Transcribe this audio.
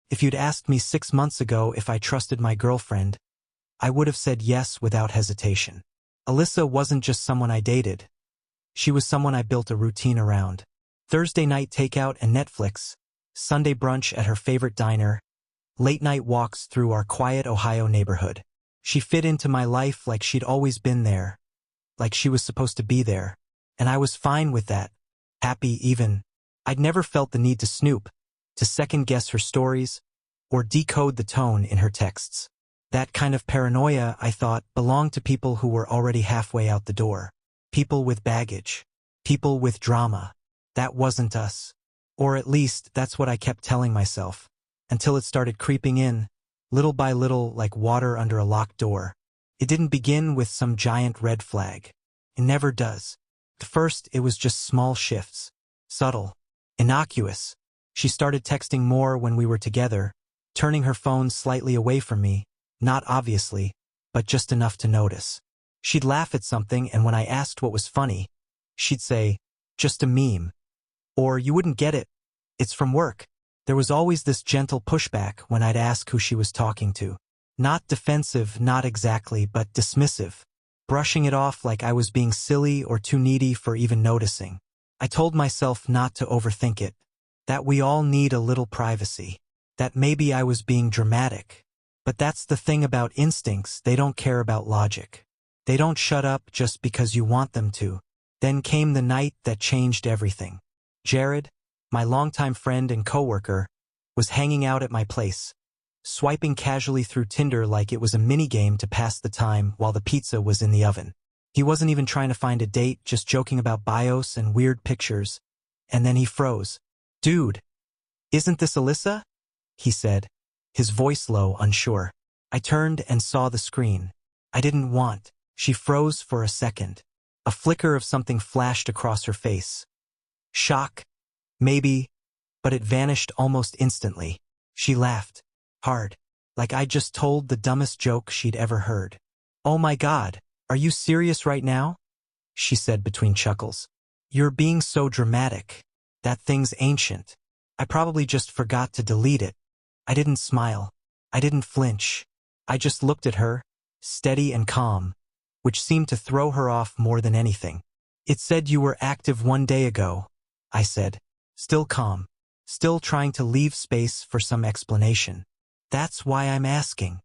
If you'd asked me 6 months ago if I trusted my girlfriend, I would have said yes without hesitation. Alyssa wasn't just someone I dated. She was someone I built a routine around. Thursday night takeout and Netflix, Sunday brunch at her favorite diner, late-night walks through our quiet Ohio neighborhood. She fit into my life like she'd always been there, like she was supposed to be there. And I was fine with that, happy even. I'd never felt the need to snoop, to second-guess her stories, or decode the tone in her texts. That kind of paranoia, I thought, belonged to people who were already halfway out the door. People with baggage. People with drama. That wasn't us. Or at least, that's what I kept telling myself. Until it started creeping in, little by little, like water under a locked door. It didn't begin with some giant red flag. It never does. At first, it was just small shifts. Subtle. Innocuous. She started texting more when we were together, turning her phone slightly away from me, not obviously, but just enough to notice. She'd laugh at something, and when I asked what was funny, she'd say, "Just a meme." Or, "You wouldn't get it. It's from work." There was always this gentle pushback when I'd ask who she was talking to. Not defensive, not exactly, but dismissive. Brushing it off like I was being silly or too needy for even noticing. I told myself not to overthink it. That we all need a little privacy. That maybe I was being dramatic. But that's the thing about instincts, they don't care about logic. They don't shut up just because you want them to. Then came the night that changed everything. Jared, my longtime friend and coworker, was hanging out at my place, swiping casually through Tinder like it was a minigame to pass the time while the pizza was in the oven. He wasn't even trying to find a date, just joking about bios and weird pictures. And then he froze. "Dude, isn't this Alyssa?" he said, his voice low, unsure. I turned and saw the screen. I didn't want. She froze for a second. A flicker of something flashed across her face. Shock? Maybe, but it vanished almost instantly. She laughed. Hard. Like I just told the dumbest joke she'd ever heard. "Oh my God, are you serious right now?" she said between chuckles. "You're being so dramatic. That thing's ancient. I probably just forgot to delete it." I didn't smile. I didn't flinch. I just looked at her, steady and calm, which seemed to throw her off more than anything. "It said you were active 1 day ago," I said, still calm, still trying to leave space for some explanation. "That's why I'm asking."